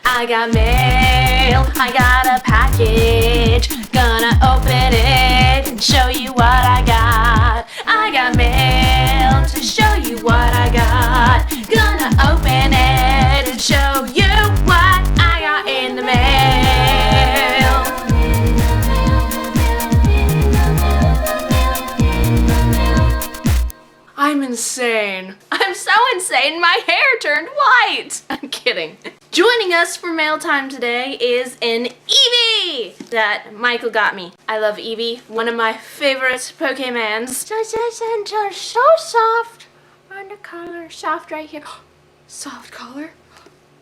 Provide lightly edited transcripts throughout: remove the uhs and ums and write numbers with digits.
I got mail, I got a package, gonna open it and show you what I got. I got mail to show you what I got, gonna open it and show you what I got in the mail. I'm insane. I'm so insane, my hair turned white. I'm kidding. Joining us for mail time today is an Eevee that Michael got me. I love Eevee, one of my favorite Pokemons. They're so soft on the collar, soft right here. Soft collar,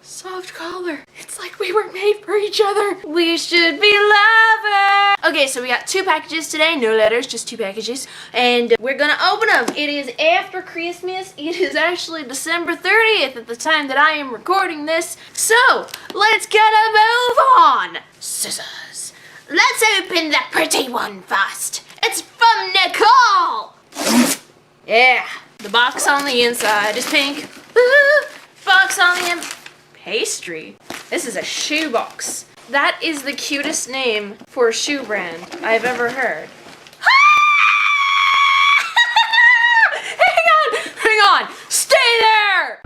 soft collar. It's like we were made for each other. We should be lovers. Okay, so we got 2 packages today, no letters, just 2 packages, and we're gonna open them. It is after Christmas. It is actually December 30th at the time that I am recording this. So, let's get a move on. Scissors. Let's open the pretty one first. It's from Nicole. Yeah, the box on the inside is pink. Ooh, box on the inside. Pastry. This is a shoe box. That is the cutest name for a shoe brand I've ever heard. Hang on, stay there!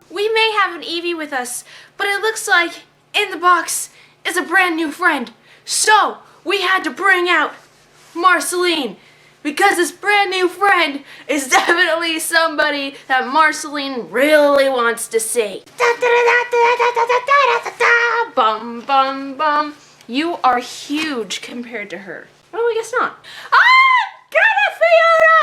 We may have an Eevee with us, but it looks like in the box is a brand new friend. So, we had to bring out Marceline, because this brand new friend is definitely somebody that Marceline really wants to see. Bum, bum, bum. You are huge compared to her. Oh, I guess not. Ah! Got it, Fiona!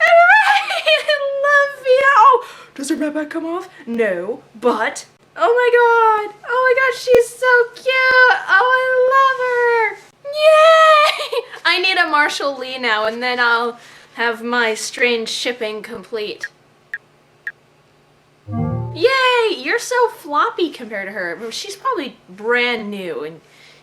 Hooray! I love Fiona! Oh, does her backpack come off? No, but... Oh my god! Oh my god, she's so cute! Oh, I love her! Yay! I need a Marshall Lee now, and then I'll have my strange shipping complete. Yay! You're so floppy compared to her. She's probably brand new, and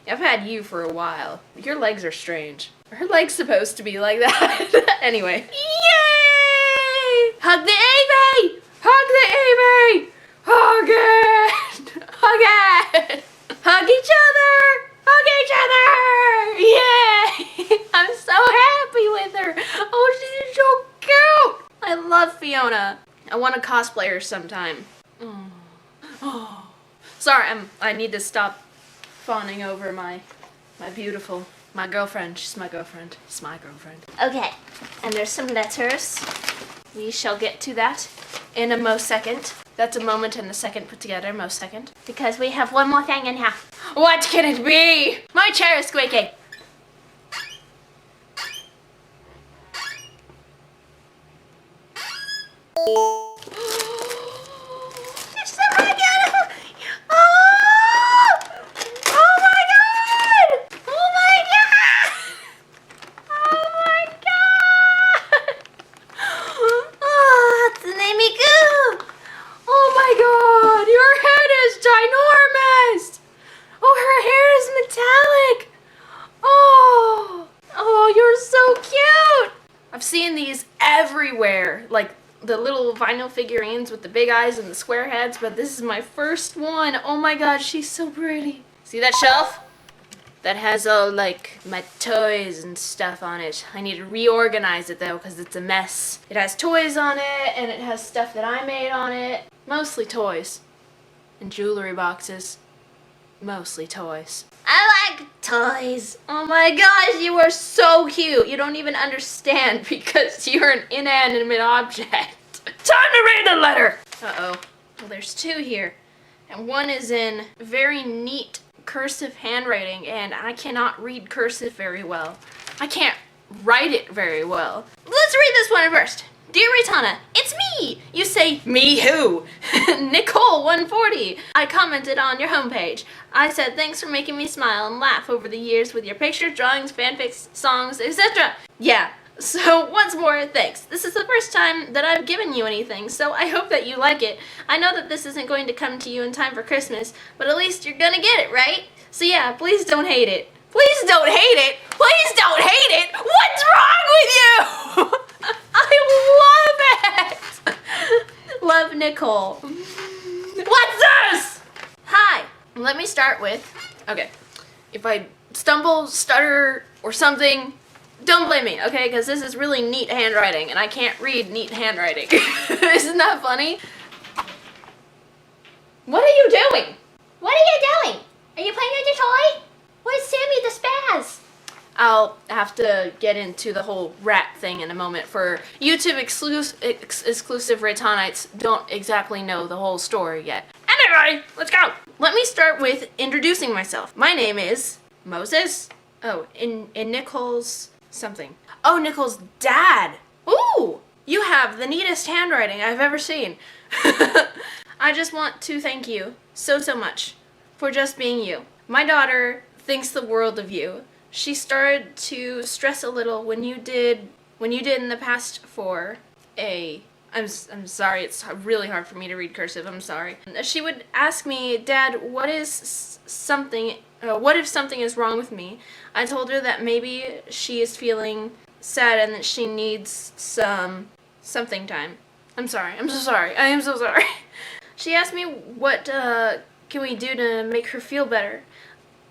I've had you for a while. Your legs are strange. Are her legs supposed to be like that? Anyway. Yay! Hug the Eevee! Hug the Eevee! Hug it! Hug it! Hug each other! Hug each other! Yay! I'm so happy with her. Oh, she's so cute. I love Fiona. I want to cosplay her sometime. Oh. Sorry, I need to stop fawning over my girlfriend. She's my girlfriend. It's my girlfriend. Okay, and there's some letters. We shall get to that in a most second. That's a moment and a second put together, most second. Because we have one more thing in here. What can it be? My chair is squeaking. It's somebody got it. Oh! Oh my god! Oh my god! Oh my god! Oh, that's an Amy Goo! Oh my god, your head is ginormous! Oh, her hair is metallic! Oh, you're so cute! I've seen these everywhere, like the little vinyl figurines with the big eyes and the square heads, but this is my first one. Oh my god, she's so pretty. See that shelf? That has all like my toys and stuff on it. I need to reorganize it though, because it's a mess. It has toys on it, and it has stuff that I made on it. Mostly toys. And jewelry boxes. Mostly toys. I like toys. Oh my gosh, you are so cute. You don't even understand because you're an inanimate object. Time to read the letter! Uh-oh. Well, there's 2 here. And one is in very neat cursive handwriting, and I cannot read cursive very well. I can't write it very well. Let's read this one first. Dear Reitanna, it's me, me. You say, me who? Nicole140. I commented on your homepage. I said, thanks for making me smile and laugh over the years with your pictures, drawings, fanfics, songs, etc. Yeah. So, once more, thanks. This is the first time that I've given you anything, so I hope that you like it. I know that this isn't going to come to you in time for Christmas, but at least you're gonna get it, right? So yeah, please don't hate it. Please don't hate it! Please don't hate it! What's wrong with you? I love it! Love, Nicole. What's this? Hi. Let me start with, okay, if I stumble, stutter, or something, don't blame me, okay? Because this is really neat handwriting, and I can't read neat handwriting. Isn't that funny? What are you doing? What are you doing? Are you playing with your toy? Where's Sammy the Spaz? I'll have to get into the whole rat thing in a moment. For YouTube exclusive Reittannites don't exactly know the whole story yet. Anyway, let's go! Let me start with introducing myself. My name is Moses. Oh, in Nicole's something. Oh, Nicole's dad. Ooh! You have the neatest handwriting I've ever seen. I just want to thank you so much for just being you. My daughter thinks the world of you. She started to stress a little when you did in the past for a I'm sorry, it's really hard for me to read cursive. I'm sorry. She would ask me, "Dad, what if something is wrong with me?" I told her that maybe she is feeling sad and that she needs something time. I'm sorry. I'm so sorry. I am so sorry. She asked me what can we do to make her feel better.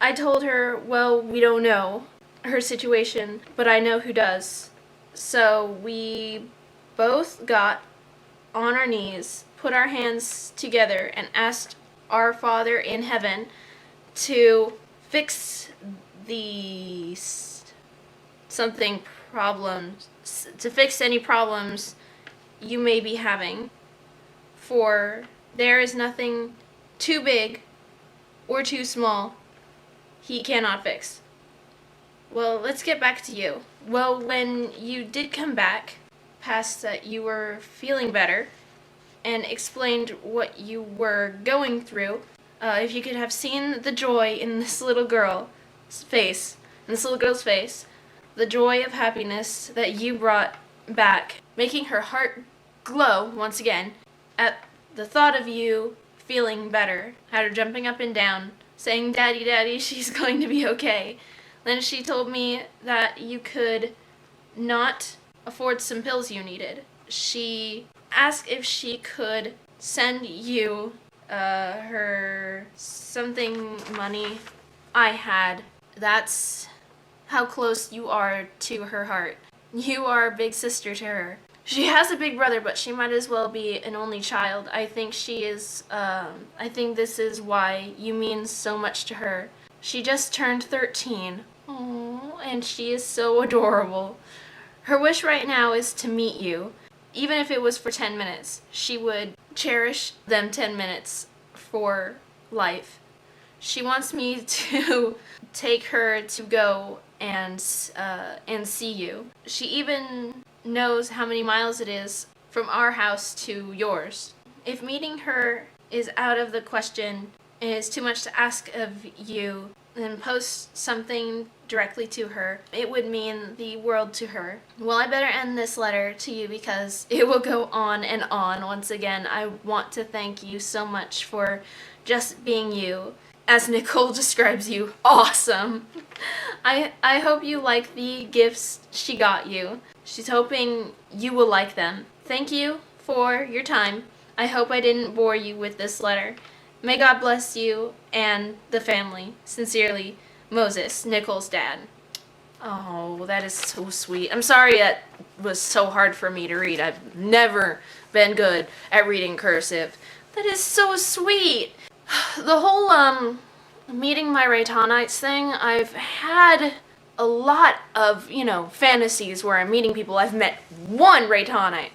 I told her, well, we don't know her situation, but I know who does. So we both got on our knees, put our hands together, and asked our Father in heaven to fix the to fix any problems you may be having. For there is nothing too big or too small He cannot fix. Well, let's get back to you. Well, when you did come back, past that you were feeling better, and explained what you were going through, if you could have seen the joy in this little girl's face, the joy of happiness that you brought back, making her heart glow once again at the thought of you feeling better, had her jumping up and down, saying, "Daddy, Daddy, she's going to be okay." Then she told me that you could not afford some pills you needed. She asked if she could send you her something money I had. That's how close you are to her heart. You are a big sister to her. She has a big brother, but she might as well be an only child. I think this is why you mean so much to her. She just turned 13. Aww, and she is so adorable. Her wish right now is to meet you. Even if it was for 10 minutes, she would cherish them 10 minutes for life. She wants me to take her to go and see you. She even knows how many miles it is from our house to yours. If meeting her is out of the question and is too much to ask of you, then post something directly to her. It would mean the world to her. Well, I better end this letter to you because it will go on and on. Once again, I want to thank you so much for just being you. As Nicole describes you, awesome. I hope you like the gifts she got you. She's hoping you will like them. Thank you for your time. I hope I didn't bore you with this letter. May God bless you and the family. Sincerely, Moses, Nicole's dad. Oh, that is so sweet. I'm sorry that was so hard for me to read. I've never been good at reading cursive. That is so sweet. The whole meeting my Reitannites thing, I've had a lot of, fantasies where I'm meeting people. I've met one Reitannite.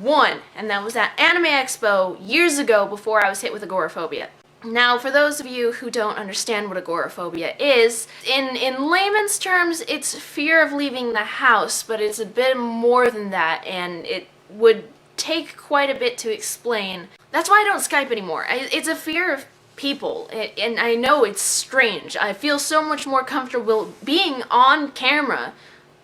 One. And that was at Anime Expo years ago before I was hit with agoraphobia. Now, for those of you who don't understand what agoraphobia is, in layman's terms, it's fear of leaving the house, but it's a bit more than that, and it would take quite a bit to explain. That's why I don't Skype anymore. It's a fear of people, and I know it's strange. I feel so much more comfortable being on camera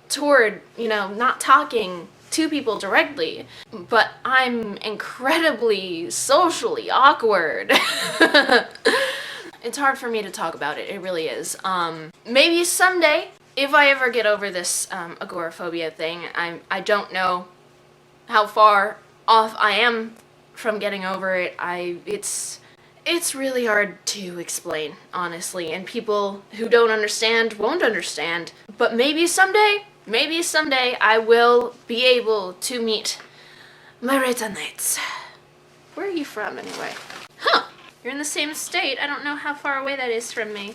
toward, you know, not talking to people directly, but I'm incredibly socially awkward. It's hard for me to talk about it, it really is. Maybe someday, if I ever get over this agoraphobia thing, I don't know how far off I am from getting over it. It's really hard to explain, honestly, and people who don't understand won't understand. But maybe someday I will be able to meet my Reittannites. Where are you from, anyway? Huh, you're in the same state. I don't know how far away that is from me.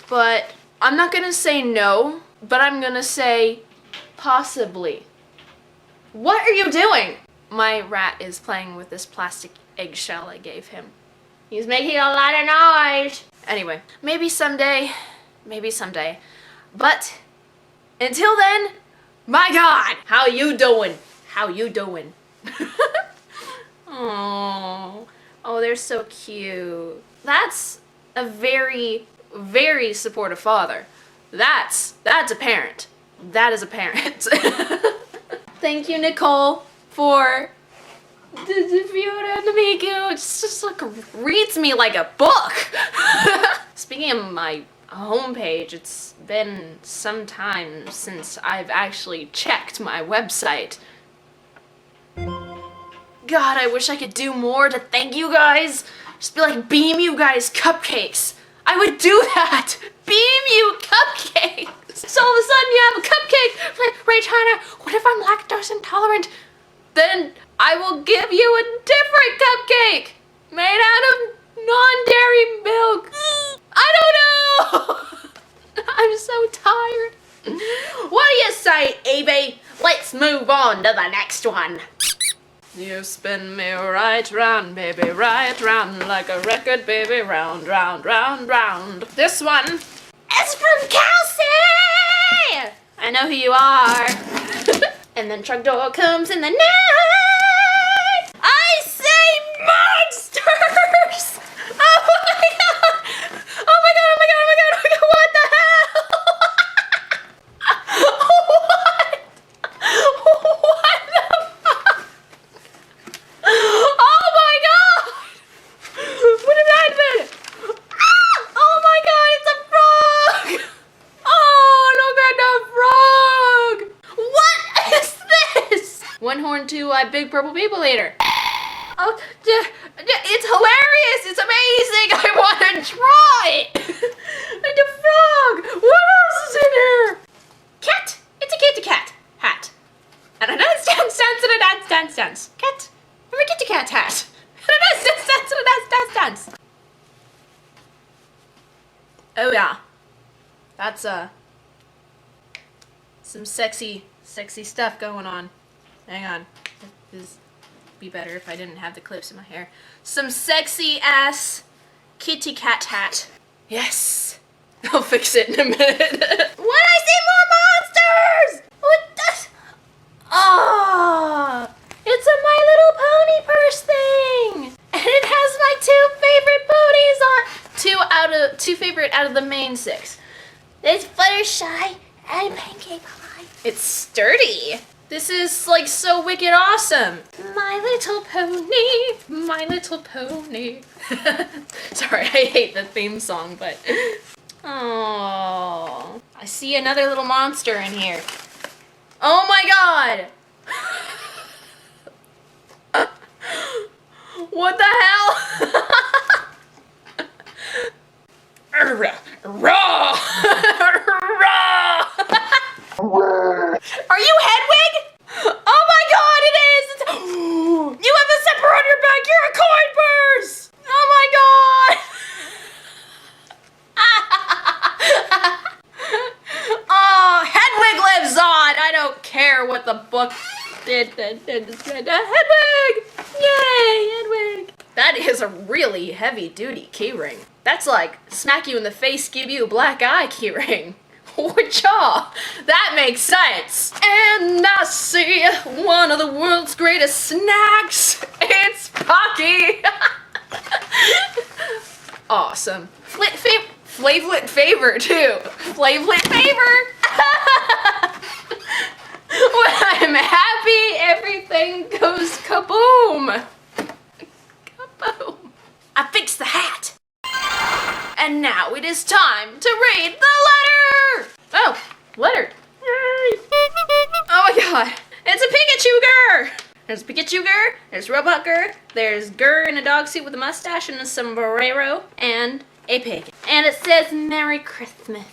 But I'm not gonna say no, but I'm gonna say possibly. What are you doing? My rat is playing with this plastic eggshell I gave him. He's making a lot of noise. Anyway, maybe someday. But until then, my God, how you doing? How you doing? Oh, they're so cute. That's a very, very supportive father. That's a parent. That is a parent. Thank you, Nicole, for the Fiona and the Miku. It's just like reads me like a book. Speaking of my homepage, it's been some time since I've actually checked my website. God, I wish I could do more to thank you guys. Just be like, beam you guys cupcakes. I would do that. Beam you cupcakes. So all of a sudden you have a cupcake. Like, Reitanna, what if I'm lactose intolerant? Then I will give you a different cupcake made out of non-dairy milk. I don't know. I'm so tired. What do you say, Evie? Let's move on to the next one. You spin me right round, baby, right round, like a record, baby, round, round, round, round. This one is from Kelsey! I know who you are. And then truck door comes in the night. I say monsters! Oh my God! Oh my God, oh my God, oh my God, oh my God, what the hell? What? What the fuck? Oh my God! What did that mean? Oh my God, it's a frog! Oh, look at the frog! What is this? One horn, two eye, big purple people eater. Oh, it's hilarious! It's amazing! I want to try it! Like the frog! What else is in here? Cat! It's a kitty cat hat. And a dance, dance, dance, and a dance, dance, dance. Cat. I'm a kitty cat hat. And a dance, dance, dance, and a dance, dance, dance. Oh yeah. That's some sexy stuff going on. Hang on. This would be better if I didn't have the clips in my hair. Some sexy ass kitty cat hat. Yes. I'll fix it in a minute. When I see more monsters! What the? Oh, it's a My Little Pony purse thing, and it has my two favorite out of the main 6. There's Fluttershy and Pancake Pie. It's sturdy. This is like so wicked awesome. My Little Pony, My Little Pony. Sorry, I hate the theme song, but oh, I see another little monster in here. Oh my God! What the hell? Raw! Are you Hedwig? Oh my God, it is! You have a zipper on your back. You're a coin purse. Oh my God! Oh, Hedwig lives on. I don't care what the book did. Hedwig! Yay, Hedwig! That is a really heavy-duty keyring. That's like smack you in the face, give you a black eye keyring. Cha! That makes sense. And I see one of the world's greatest snacks. It's Pocky. Awesome. Flavlet favor too. Flavlet favor. When I'm happy, everything goes kaboom. Kaboom. I fixed the hat. And now it is time to read the letter. Oh, letter. Yay. Oh my god. It's a Pikachu Gur. There's Pikachu Gur, there's Robot Gur, there's Gur in a dog suit with a mustache and a sombrero, and a pig. And it says Merry Christmas.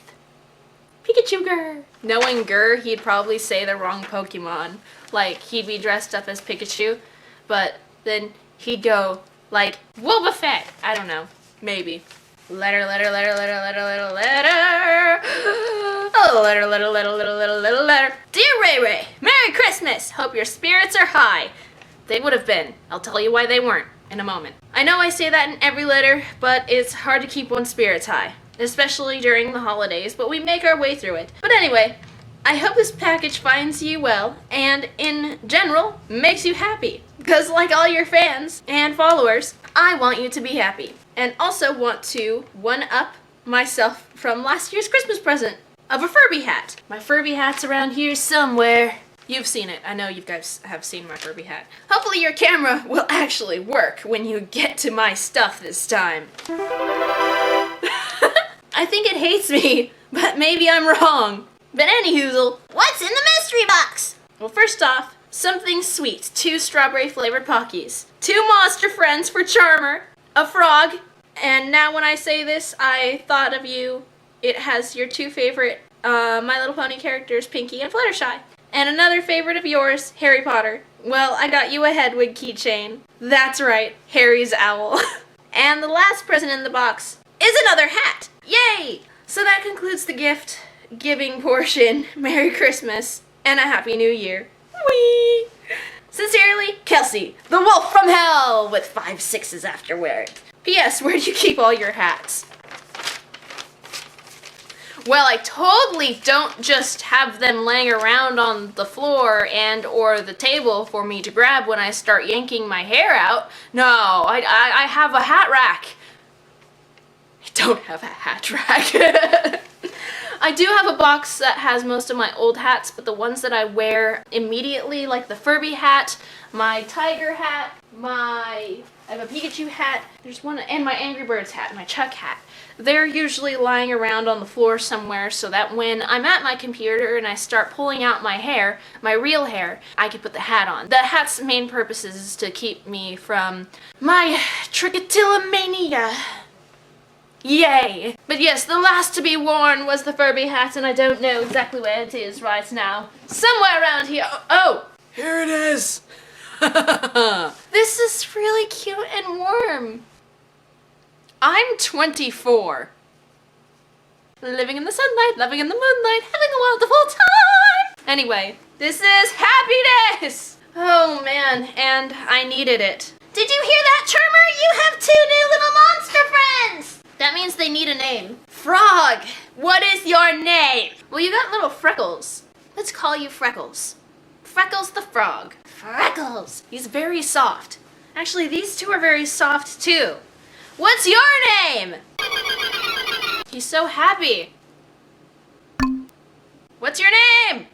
Pikachu Gur. Knowing Gur, he'd probably say the wrong Pokemon. Like, he'd be dressed up as Pikachu, but then he'd go, like, Boba Fett. I don't know. Maybe. Letter. Oh, letter. Dear Ray Ray, Merry Christmas! Hope your spirits are high. They would have been. I'll tell you why they weren't in a moment. I know I say that in every letter, but it's hard to keep one's spirits high, especially during the holidays, but we make our way through it. But anyway, I hope this package finds you well, and in general, makes you happy. Because like all your fans and followers, I want you to be happy. And also want to one-up myself from last year's Christmas present of a Furby hat. My Furby hat's around here somewhere. You've seen it. I know you guys have seen my Furby hat. Hopefully your camera will actually work when you get to my stuff this time. I think it hates me, but maybe I'm wrong. But anyhoozle, What's in the mystery box? well, first off, something sweet. 2 strawberry flavored Pockies. 2 monster friends for Charmer. A frog. And now when I say this, I thought of you. It has your 2 favorite My Little Pony characters, Pinkie and Fluttershy. And another favorite of yours, Harry Potter. Well, I got you a Hedwig keychain. That's right, Harry's owl. And the last present in the box is another hat. Yay! So that concludes the gift giving portion. Merry Christmas and a Happy New Year. Whee! Sincerely, Kelsey, the wolf from hell, with 5 6s afterward. P.S. Where'd you keep all your hats? Well, I totally don't just have them laying around on the floor and or the table for me to grab when I start yanking my hair out. No, I have a hat rack. I don't have a hat rack. I do have a box that has most of my old hats, but the ones that I wear immediately, like the Furby hat, my tiger hat, I have a Pikachu hat, there's one, and my Angry Birds hat, my Chuck hat. They're usually lying around on the floor somewhere so that when I'm at my computer and I start pulling out my hair, my real hair, I can put the hat on. The hat's main purpose is to keep me from my trichotillomania. Yay! But yes, the last to be worn was the Furby hat, and I don't know exactly where it is right now. Somewhere around here. Oh! Here it is! This is really cute and warm. I'm 24. Living in the sunlight, loving in the moonlight, having a wonderful time! Anyway, this is happiness! Oh man, and I needed it. Did you hear that, Charmer? You have 2 new little monster friends! That means they need a name. Frog, what is your name? Well, you got little Freckles. Let's call you Freckles. Freckles the frog. Freckles. He's very soft. Actually, these 2 are very soft too. What's your name? He's so happy. What's your name?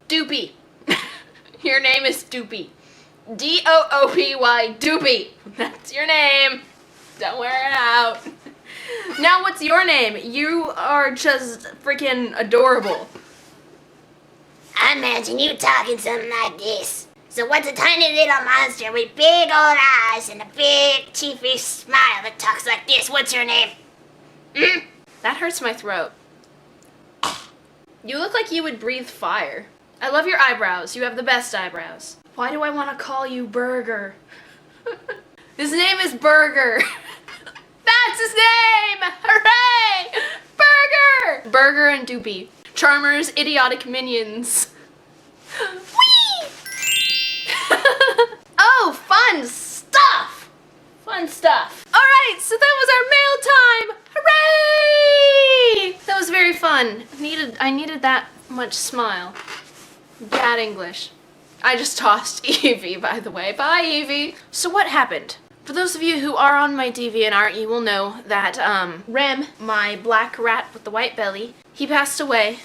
Doopy. Your name is Doopy. D-O-O-P-Y, Doopy. That's your name. Don't wear it out. Now what's your name? You are just freaking adorable. I imagine you talking something like this. So what's a tiny little monster with big old eyes and a big cheeky smile that talks like this? What's your name? That hurts my throat. You look like you would breathe fire. I love your eyebrows. You have the best eyebrows. Why do I want to call you Burger? His name is Burger. That's his name! Hooray! Burger! Burger and Doopy. Charmer's idiotic minions. Whee! Oh, fun stuff! Fun stuff. fun. I needed that much smile. Bad English. I just tossed Evie, by the way. Bye, Evie. So what happened? For those of you who are on my DeviantArt, you will know that Rem, my black rat with the white belly, he passed away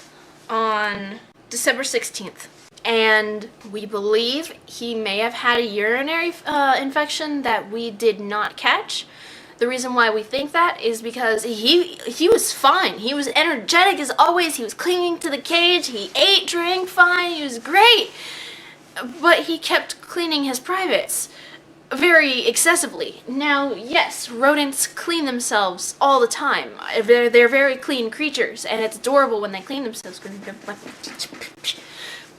on December 16th. And we believe he may have had a urinary infection that we did not catch. The reason why we think that is because he was fine. He was energetic as always. He was clinging to the cage. He ate, drank fine. He was great. But he kept cleaning his privates very excessively. Now, yes, rodents clean themselves all the time. They're very clean creatures, and it's adorable when they clean themselves.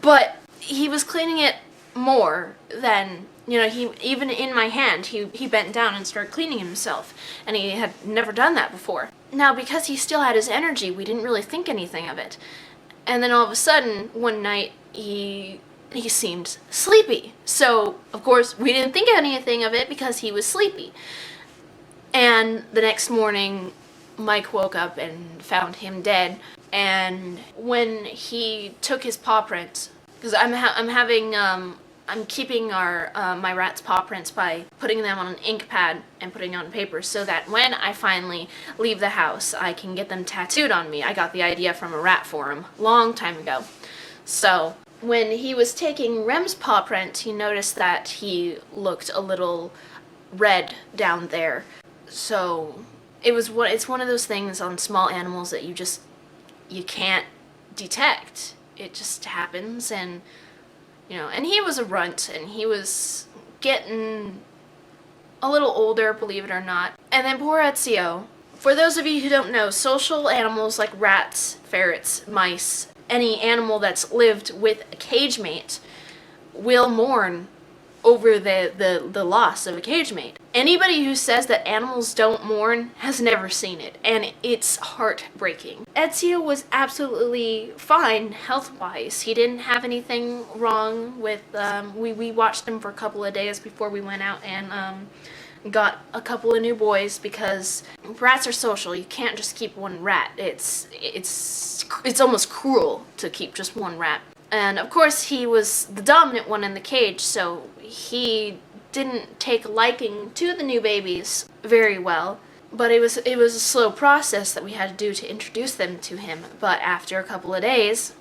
But he was cleaning it more than, you know, even in my hand, he bent down and started cleaning himself, and he had never done that before. Now, because he still had his energy, we didn't really think anything of it. And then all of a sudden, one night, he seemed sleepy. So, of course, we didn't think anything of it because he was sleepy. And the next morning, Mike woke up and found him dead. And when he took his paw prints, because I'm keeping my rat's paw prints by putting them on an ink pad and putting on paper so that when I finally leave the house, I can get them tattooed on me. I got the idea from a rat forum long time ago. So when he was taking Rem's paw print, he noticed that he looked a little red down there. So it's one of those things on small animals that you can't detect. It just happens, and you know, and he was a runt, and he was getting a little older, believe it or not. And then poor Ezio. For those of you who don't know, social animals like rats, ferrets, mice, any animal that's lived with a cage mate will mourn over the loss of a cage mate. Anybody who says that animals don't mourn has never seen it, and it's heartbreaking. Ezio was absolutely fine health-wise. He didn't have anything wrong with, we watched him for a couple of days before we went out and got a couple of new boys, because rats are social. You can't just keep one rat. It's almost cruel to keep just one rat. And of course he was the dominant one in the cage, so he didn't take liking to the new babies very well. But it was a slow process that we had to do to introduce them to him. But after a couple of days,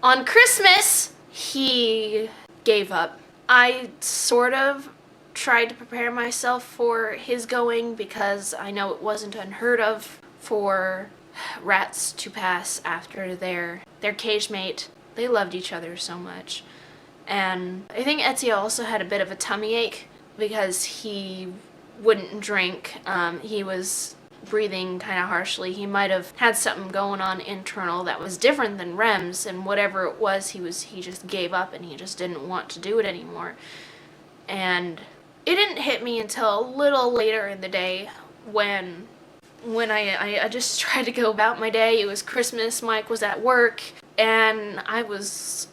on Christmas, he gave up. I sort of tried to prepare myself for his going, because I know it wasn't unheard of for rats to pass after their cage mate. They loved each other so much. And I think Ezio also had a bit of a tummy ache because he wouldn't drink. He was breathing kind of harshly. He might have had something going on internal that was different than Rem's, and whatever it was, he just gave up and he just didn't want to do it anymore. And it didn't hit me until a little later in the day when I just tried to go about my day. It was Christmas, Mike was at work, and I was,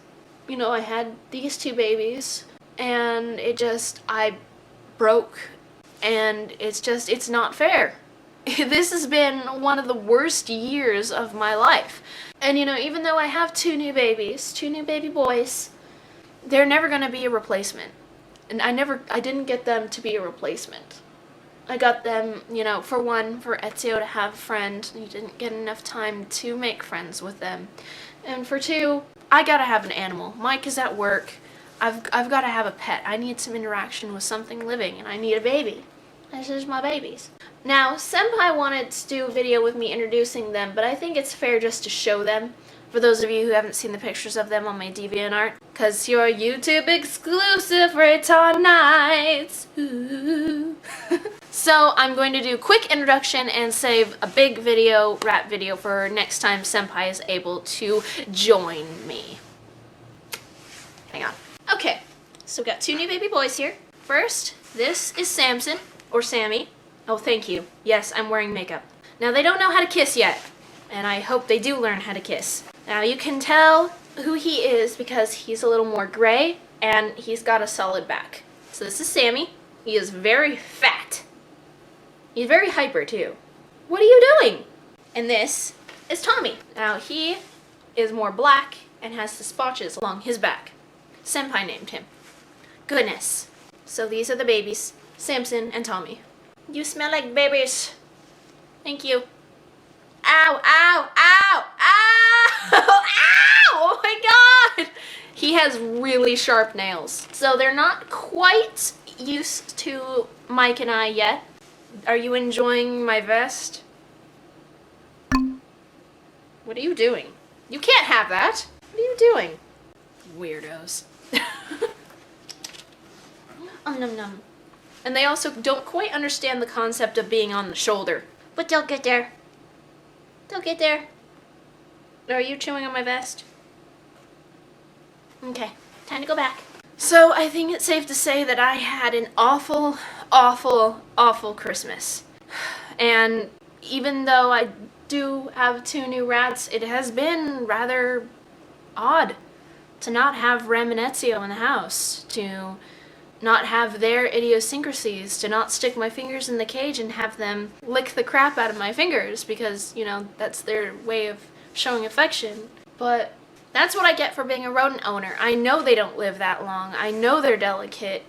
you know, I had these two babies, and I broke, and it's not fair. This has been one of the worst years of my life. And you know, even though I have two new baby boys, they're never gonna be a replacement. And I didn't get them to be a replacement. I got them, you know, for one, for Ezio to have a friend. He didn't get enough time to make friends with them. And for two, I gotta have an animal. Mike is at work. I've gotta have a pet. I need some interaction with something living, and I need a baby. This is my babies. Now, Senpai wanted to do a video with me introducing them, but I think it's fair just to show them, for those of you who haven't seen the pictures of them on my DeviantArt, because you're YouTube exclusive Reitannite. Ooh. So I'm going to do a quick introduction and save a big video, rap video, for next time Senpai is able to join me. Hang on. Okay, so we've got two new baby boys here. First, this is Samson, or Sammy. Oh, thank you. Yes, I'm wearing makeup. Now, they don't know how to kiss yet, and I hope they do learn how to kiss. Now, you can tell who he is because he's a little more gray, and he's got a solid back. So this is Sammy. He is very fat. He's very hyper, too. What are you doing? And this is Tommy. Now he is more black and has the spotches along his back. Senpai named him. Goodness. So these are the babies, Samson and Tommy. You smell like babies. Thank you. Ow, ow, ow, ow, ow! Oh my god! He has really sharp nails. So they're not quite used to Mike and I yet. Are you enjoying my vest? What are you doing? You can't have that. What are you doing? Weirdos. Num num. And they also don't quite understand the concept of being on the shoulder. But they'll get there. They'll get there. Are you chewing on my vest? Okay, time to go back. So I think it's safe to say that I had an awful, awful, awful Christmas. And even though I do have 2 new rats, it has been rather odd to not have Rem and Ezio in the house, to not have their idiosyncrasies, to not stick my fingers in the cage and have them lick the crap out of my fingers because, you know, that's their way of showing affection. But that's what I get for being a rodent owner. I know they don't live that long. I know they're delicate.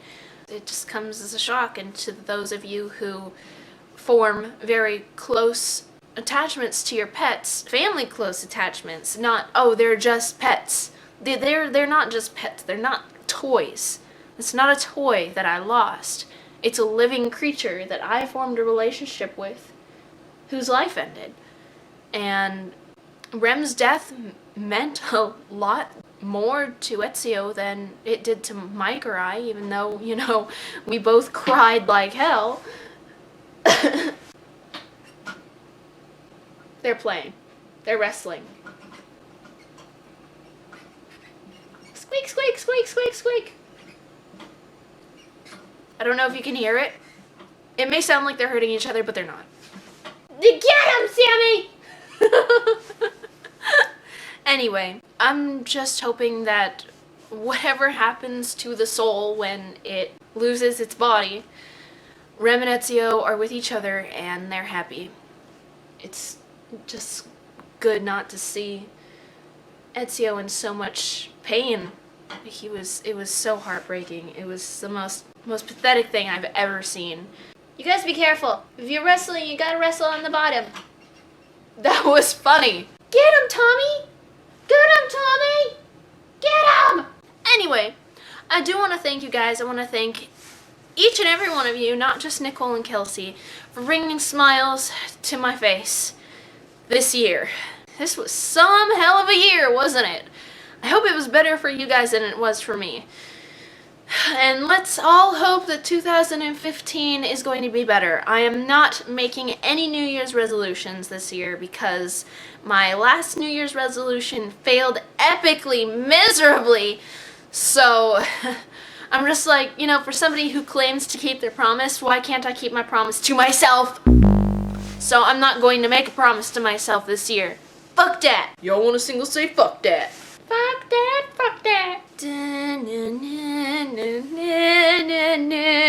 It just comes as a shock, and to those of you who form very close attachments to your pets, family close attachments, not, oh, they're just pets. They're not just pets. They're not toys. It's not a toy that I lost. It's a living creature that I formed a relationship with, whose life ended. And Rem's death meant a lot more to Ezio than it did to Mike or I, even though, you know, we both cried like hell. They're playing. They're wrestling. Squeak, squeak, squeak, squeak, squeak. I don't know if you can hear it. It may sound like they're hurting each other, but they're not. Get him, Sammy! Anyway, I'm just hoping that whatever happens to the soul when it loses its body, Rem and Ezio are with each other and they're happy. It's just good not to see Ezio in so much pain. It was so heartbreaking. It was the most pathetic thing I've ever seen. You guys be careful. If you're wrestling, you gotta wrestle on the bottom. That was funny. Get him, Tommy! Get him, Tommy! Get him! Anyway, I do want to thank you guys. I want to thank each and every one of you, not just Nicole and Kelsey, for bringing smiles to my face this year. This was some hell of a year, wasn't it? I hope it was better for you guys than it was for me. And let's all hope that 2015 is going to be better. I am not making any New Year's resolutions this year because my last New Year's resolution failed epically, miserably. So I'm just like, you know, for somebody who claims to keep their promise, why can't I keep my promise to myself? So I'm not going to make a promise to myself this year. Fuck that. Y'all want a single say fuck that? Fuck that, fuck that.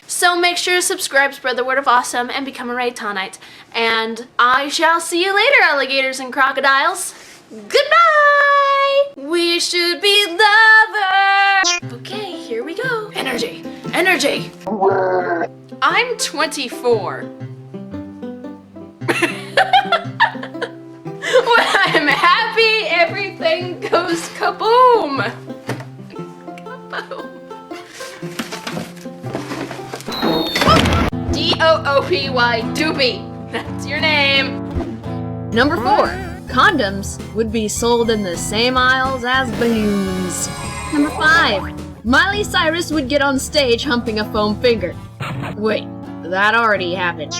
So make sure to subscribe, spread the word of awesome, and become a Reitannite. And I shall see you later, alligators and crocodiles. Goodbye! We should be lovers. Okay, here we go. Energy, energy. I'm 24. When I'm happy, everything goes kaboom! Kaboom. D-O-O-P-Y, Doopy. That's your name. Number 4. Condoms would be sold in the same aisles as balloons. Number 5. Miley Cyrus would get on stage humping a foam finger. Wait, that already happened.